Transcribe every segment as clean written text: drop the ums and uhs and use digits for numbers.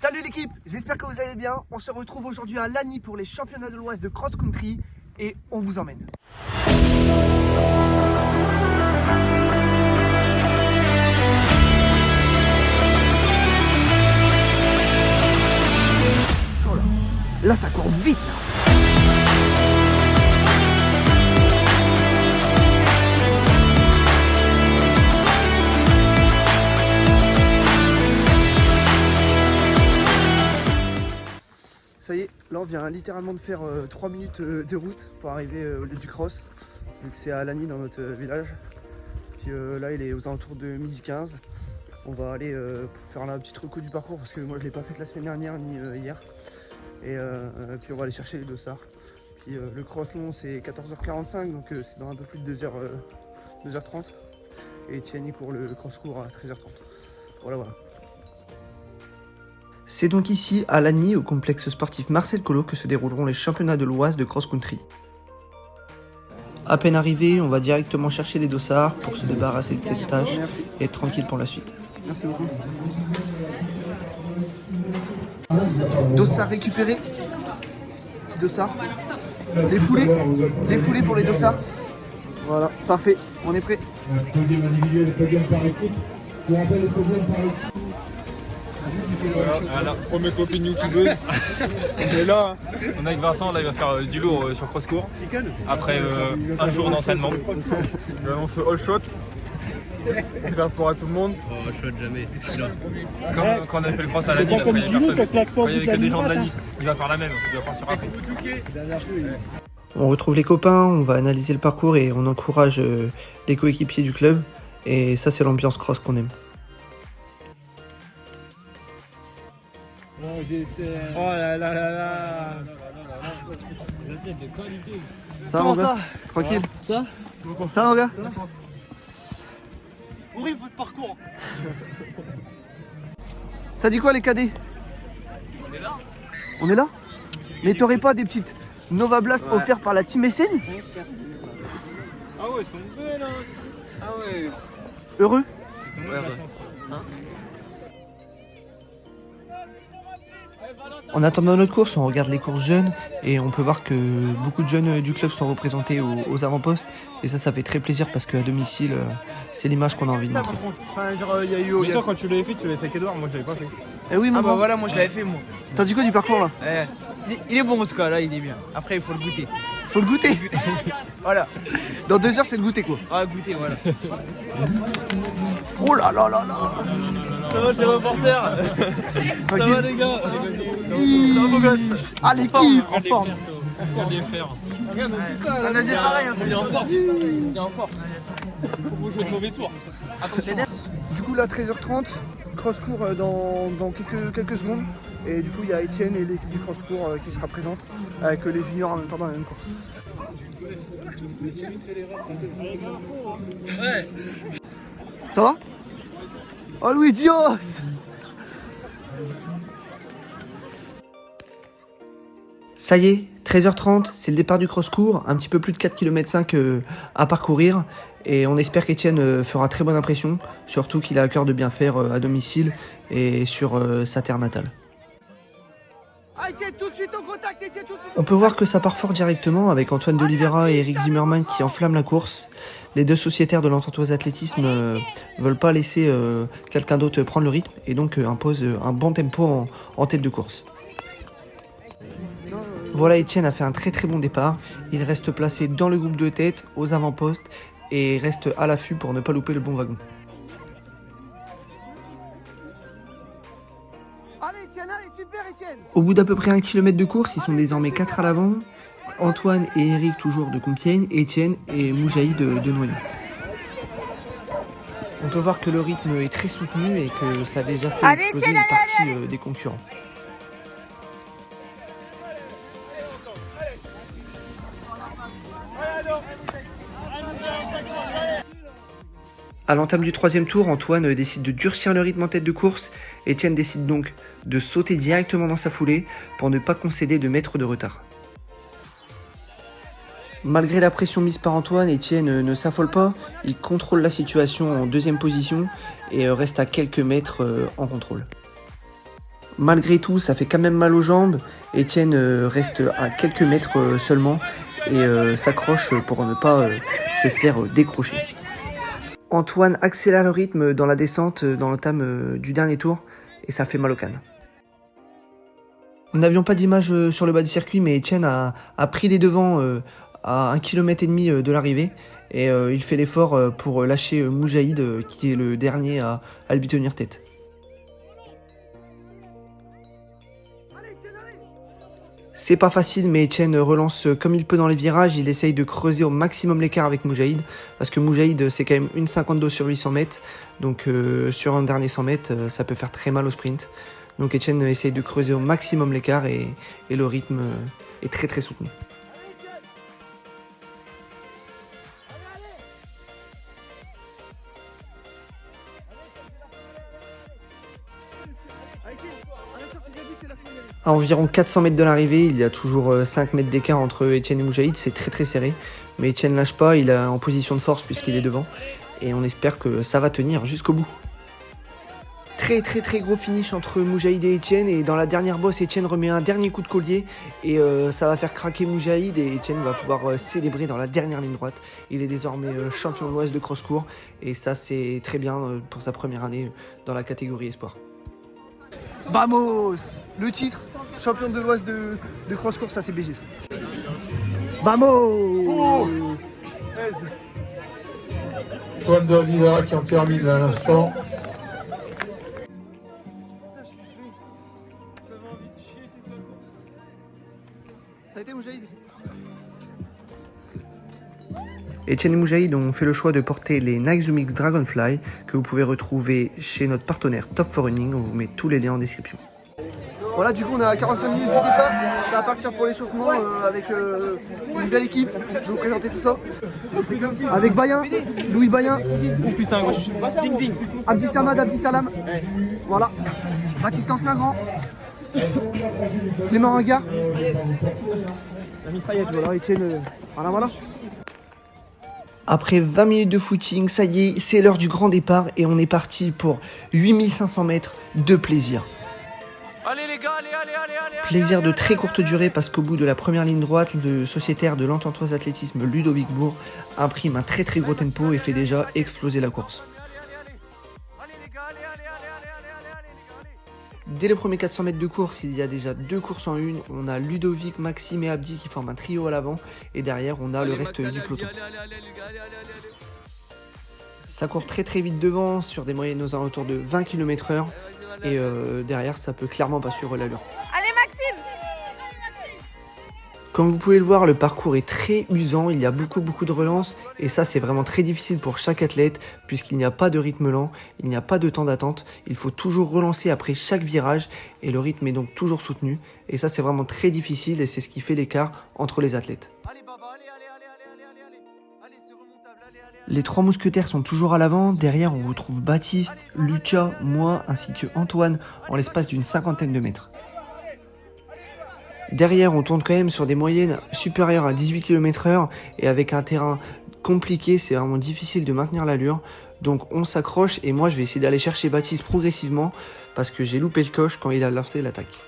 Salut l'équipe, j'espère que vous allez bien. On se retrouve aujourd'hui à Lagny pour les championnats de l'Oise de cross-country et on vous emmène. Oh là ça court vite là. Ça y est, là on vient littéralement de faire 3 minutes de route pour arriver au lieu du cross, vu que c'est à Lagny dans notre village. Puis là il est aux alentours de 12h15. On va aller faire la petite reco du parcours parce que moi je l'ai pas faite la semaine dernière ni hier. Et puis on va aller chercher les dossards. Puis le cross long c'est 14h45 donc c'est dans un peu plus de 2h30. Et Etienne il court le cross court à 13h30. Voilà. C'est donc ici, à Lagny, au complexe sportif Marcel Collot, que se dérouleront les championnats de l'Oise de cross-country. À peine arrivé, on va directement chercher les dossards pour se débarrasser de cette tâche et être tranquille pour la suite. Merci beaucoup. Dossards récupérés. Petit dossard. Les foulées pour les dossards. Voilà, parfait, on est prêt. Voilà, première copine youtubeuse. On est là. On est avec Vincent, là il va faire du lourd sur cross-court. Après un jour d'entraînement. On fait all shot. On fait rapport à tout le monde. Oh, shot jamais, Quand on a fait le cross à Lagny, quand il n'y avait que des gens de Lagny, il va faire la même, il va partir après. On retrouve les copains, on va analyser le parcours et on encourage les coéquipiers du club. Et ça c'est l'ambiance cross qu'on aime. Oh là là là là. Ça, comment ça? Tranquille. Ça mon gars? Horrible votre parcours. Ça dit quoi les cadets? On est là. Mais t'aurais pas des petites Nova Blast offertes par la Team SN? Ah ouais, ils sont belles hein. Ah ouais. Heureux? En attendant notre course, on regarde les courses jeunes et on peut voir que beaucoup de jeunes du club sont représentés aux avant-postes. Et ça fait très plaisir parce qu'à domicile, c'est l'image qu'on a envie de montrer. Enfin, genre, y a eu. Mais toi, quand tu l'avais fait, tu l'avais fait avec Edouard, moi je l'avais pas fait. Eh oui, bah voilà, moi je l'avais fait moi. T'as dit quoi du parcours là? Il est bon en tout cas, là il est bien. Après il faut le goûter. Faut le goûter. Voilà. Dans 2 heures, c'est le goûter quoi. Ah, goûter, voilà. Oh là là là là. Ça va, c'est reporter. Ça va les gars. Ça va beau gosse. Ah l'équipe en forme. On vient faire. On a dit pareil. Il est en force. Il est en force. Faut jouer de mauvais tours. Attention. Du coup là 13h30, cross-court dans quelques secondes. Et du coup il y a Etienne et l'équipe du cross-court qui sera présente avec les juniors en même temps dans la même course. Ouais. Ça va? Oh Louis Dios! Ça y est, 13h30, c'est le départ du cross-court, un petit peu plus de 4,5 km à parcourir. Et on espère qu'Etienne fera très bonne impression, surtout qu'il a à cœur de bien faire à domicile et sur sa terre natale. On peut voir que ça part fort directement avec Antoine d'Oliveira et Eric Zimmermann qui enflamment la course. Les deux sociétaires de l'Entente Oise Athlétisme veulent pas laisser quelqu'un d'autre prendre le rythme et donc imposent un bon tempo en tête de course. Voilà, Etienne a fait un très bon départ. Il reste placé dans le groupe de tête, aux avant-postes et reste à l'affût pour ne pas louper le bon wagon. Au bout d'à peu près 1 km de course, ils sont désormais 4 à l'avant. Antoine et Eric toujours de Compiègne, Etienne et Moujaï de Noyon. On peut voir que le rythme est très soutenu et que ça a déjà fait exploser une partie des concurrents. À l'entame du 3e tour, Antoine décide de durcir le rythme en tête de course. Etienne décide donc de sauter directement dans sa foulée pour ne pas concéder de mètres de retard. Malgré la pression mise par Antoine, Etienne ne s'affole pas. Il contrôle la situation en 2e position et reste à quelques mètres en contrôle. Malgré tout, ça fait quand même mal aux jambes. Etienne reste à quelques mètres seulement et s'accroche pour ne pas se faire décrocher. Antoine accélère le rythme dans la descente dans l'entame du dernier tour et ça fait mal aux cannes. Nous n'avions pas d'image sur le bas du circuit, mais Etienne a pris les devants à 1,5 km de l'arrivée et il fait l'effort pour lâcher Moujaïd qui est le dernier à lui tenir tête. C'est pas facile, mais Etienne relance comme il peut dans les virages. Il essaye de creuser au maximum l'écart avec Moujaïd, parce que Moujaïd c'est quand même une 52 sur 800 mètres, donc sur un dernier 100 mètres, ça peut faire très mal au sprint. Donc Etienne essaye de creuser au maximum l'écart et le rythme est très très soutenu. À environ 400 mètres de l'arrivée, il y a toujours 5 mètres d'écart entre Etienne et Moujaïd, c'est très très serré. Mais Etienne lâche pas, il est en position de force puisqu'il est devant. Et on espère que ça va tenir jusqu'au bout. Très très très gros finish entre Moujaïd et Etienne. Et dans la dernière bosse, Etienne remet un dernier coup de collier. Et ça va faire craquer Moujaïd et Etienne va pouvoir célébrer dans la dernière ligne droite. Il est désormais champion de l'Ouest de cross-court. Et ça c'est très bien pour sa première année dans la catégorie espoir. Vamos! Le titre, champion de l'Ouest de cross-court, ça c'est BG ça. Vamos! Antoine de Oliveira qui en termine à l'instant. Ça a été Moujaïd. Etienne et Moujaïd ont fait le choix de porter les Nike Zoom X Dragonfly que vous pouvez retrouver chez notre partenaire Top 4 Running. On vous met tous les liens en description. Voilà, du coup on est à 45 minutes du départ. Ça va partir pour l'échauffement avec une belle équipe. Je vais vous présenter tout ça. Avec Bayen, Louis Bayen. Oh putain, gauche. Abdi Samad, Abdi Salam. Voilà. Baptiste Ancelin-Grand. Clément Ringard. Voilà, Etienne. Voilà. Après 20 minutes de footing, ça y est, c'est l'heure du grand départ et on est parti pour 8500 mètres de plaisir. Allez les gars, allez. Plaisir de très courte durée parce qu'au bout de la première ligne droite, le sociétaire de l'Ententoise Athlétisme Ludovic Bourg imprime un très très gros tempo et fait déjà exploser la course. Dès les premiers 400 mètres de course, il y a déjà 2 courses en une. On a Ludovic, Maxime et Abdi qui forment un trio à l'avant. Et derrière, on a le reste du peloton. Ça court très très vite devant, sur des moyennes aux alentours de 20 km/h. Et derrière, ça peut clairement pas suivre l'allure. Allez Maxime! Comme vous pouvez le voir, le parcours est très usant, il y a beaucoup de relances et ça c'est vraiment très difficile pour chaque athlète puisqu'il n'y a pas de rythme lent, il n'y a pas de temps d'attente, il faut toujours relancer après chaque virage et le rythme est donc toujours soutenu et ça c'est vraiment très difficile et c'est ce qui fait l'écart entre les athlètes. Les 3 mousquetaires sont toujours à l'avant, derrière on retrouve Baptiste, Lucas, moi ainsi que Antoine en l'espace d'une 50aine de mètres. Derrière, on tourne quand même sur des moyennes supérieures à 18 km/h et avec un terrain compliqué, c'est vraiment difficile de maintenir l'allure. Donc on s'accroche et moi je vais essayer d'aller chercher Baptiste progressivement parce que j'ai loupé le coche quand il a lancé l'attaque.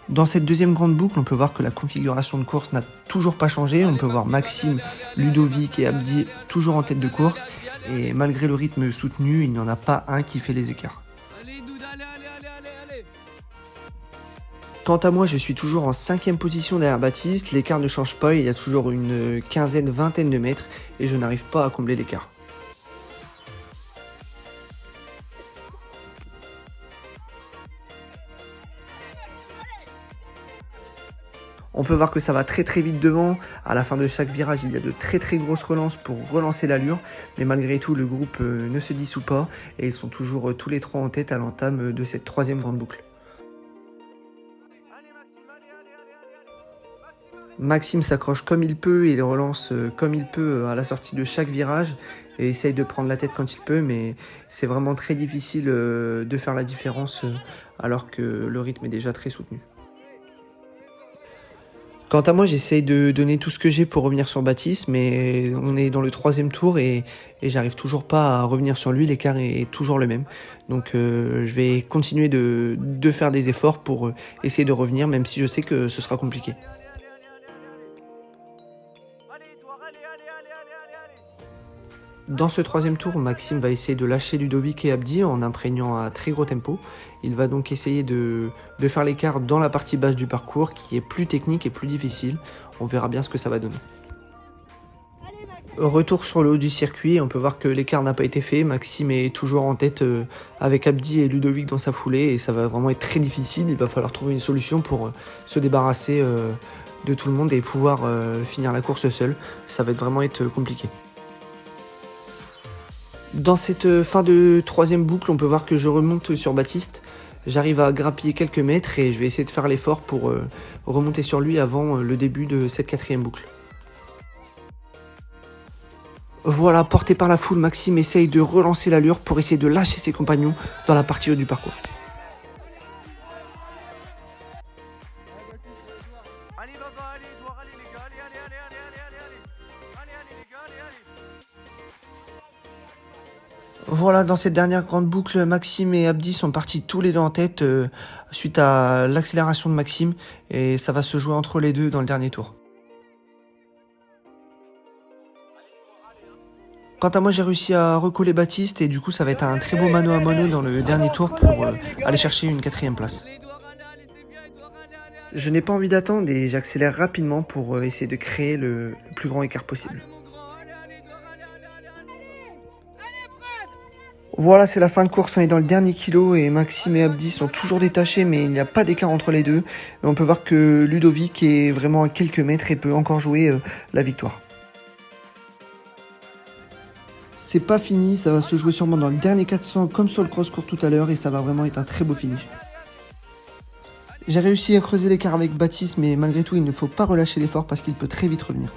Dans cette deuxième grande boucle, on peut voir que la configuration de course n'a toujours pas changé. On peut voir Maxime, Ludovic et Abdi toujours en tête de course et malgré le rythme soutenu, il n'y en a pas un qui fait les écarts. Quant à moi, je suis toujours en 5e position derrière Baptiste, l'écart ne change pas, il y a toujours une quinzaine, vingtaine de mètres et je n'arrive pas à combler l'écart. On peut voir que ça va très très vite devant, à la fin de chaque virage il y a de très très grosses relances pour relancer l'allure, mais malgré tout le groupe ne se dissout pas et ils sont toujours tous les 3 en tête à l'entame de cette 3e grande boucle. Maxime s'accroche comme il peut et il relance comme il peut à la sortie de chaque virage et essaye de prendre la tête quand il peut, mais c'est vraiment très difficile de faire la différence alors que le rythme est déjà très soutenu. Quant à moi, j'essaye de donner tout ce que j'ai pour revenir sur Baptiste, mais on est dans le 3e tour et j'arrive toujours pas à revenir sur lui. L'écart est toujours le même. Donc je vais continuer de faire des efforts pour essayer de revenir, même si je sais que ce sera compliqué. Dans ce 3e tour, Maxime va essayer de lâcher Ludovic et Abdi en imprégnant à très gros tempo. Il va donc essayer de faire l'écart dans la partie basse du parcours qui est plus technique et plus difficile. On verra bien ce que ça va donner. Retour sur le haut du circuit, on peut voir que l'écart n'a pas été fait. Maxime est toujours en tête avec Abdi et Ludovic dans sa foulée et ça va vraiment être très difficile. Il va falloir trouver une solution pour se débarrasser de tout le monde et pouvoir finir la course seul. Ça va vraiment être compliqué. Dans cette fin de 3e boucle, on peut voir que je remonte sur Baptiste. J'arrive à grappiller quelques mètres et je vais essayer de faire l'effort pour remonter sur lui avant le début de cette 4e boucle. Voilà, porté par la foule, Maxime essaye de relancer l'allure pour essayer de lâcher ses compagnons dans la partie haute du parcours. Voilà, dans cette dernière grande boucle, Maxime et Abdi sont partis tous les deux en tête suite à l'accélération de Maxime et ça va se jouer entre les deux dans le dernier tour. Quant à moi, j'ai réussi à recoller Baptiste et du coup ça va être un très beau mano à mano dans le dernier tour pour aller chercher une 4e place. Je n'ai pas envie d'attendre et j'accélère rapidement pour essayer de créer le plus grand écart possible. Voilà, c'est la fin de course, on est dans le dernier kilo et Maxime et Abdi sont toujours détachés mais il n'y a pas d'écart entre les deux. Et on peut voir que Ludovic est vraiment à quelques mètres et peut encore jouer la victoire. C'est pas fini, ça va se jouer sûrement dans le dernier 400 comme sur le cross-court tout à l'heure et ça va vraiment être un très beau finish. J'ai réussi à creuser l'écart avec Baptiste mais malgré tout il ne faut pas relâcher l'effort parce qu'il peut très vite revenir.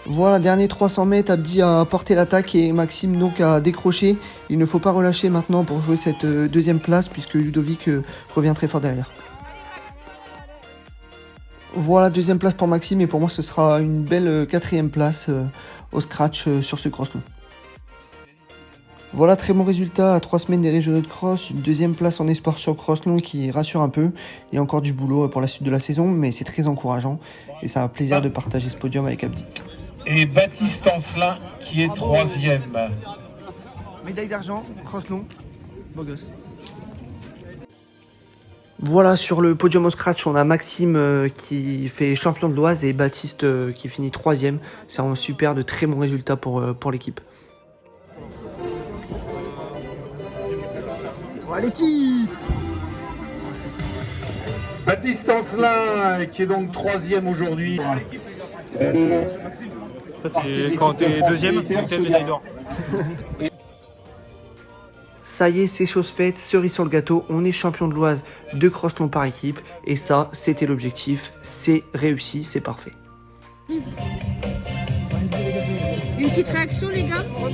Voilà, dernier 300 mètres, Abdi a porté l'attaque et Maxime donc a décroché. Il ne faut pas relâcher maintenant pour jouer cette 2e place puisque Ludovic revient très fort derrière. Voilà, 2e place pour Maxime et pour moi ce sera une belle 4e place au scratch sur ce cross long. Voilà, très bon résultat à 3 semaines des régionaux de cross, une 2e place en espoir sur cross long qui rassure un peu. Il y a encore du boulot pour la suite de la saison mais c'est très encourageant et ça a plaisir de partager ce podium avec Abdi. Et Baptiste Ancelin qui est 3e. Médaille d'argent, cross long, beau gosse. Voilà, sur le podium au scratch, on a Maxime qui fait champion de l'Oise et Baptiste qui finit 3e. C'est un super, de très bons résultats pour l'équipe. Voilà l'équipe. Baptiste Ancelin qui est donc 3e aujourd'hui. Ça c'est quand t'es 2e, t'es médaille d'or. Ça y est, c'est chose faite, cerise sur le gâteau, on est champion de l'Oise de cross long par équipe. Et ça, c'était l'objectif, c'est réussi, c'est parfait. Une petite réaction les gars? Oh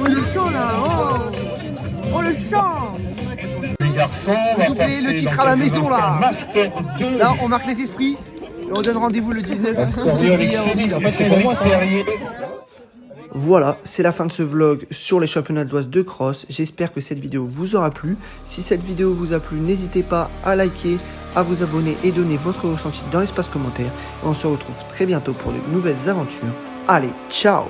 le chant là, oh le chant. Les garçons, on va passer le titre à la maison là. Master 2. Là, on marque les esprits et on donne rendez-vous le 19 février. Voilà, c'est la fin de ce vlog sur les championnats de l'Oise de cross. J'espère que cette vidéo vous aura plu. Si cette vidéo vous a plu, n'hésitez pas à liker, à vous abonner et donner votre ressenti dans l'espace commentaire. On se retrouve très bientôt pour de nouvelles aventures. Allez, ciao!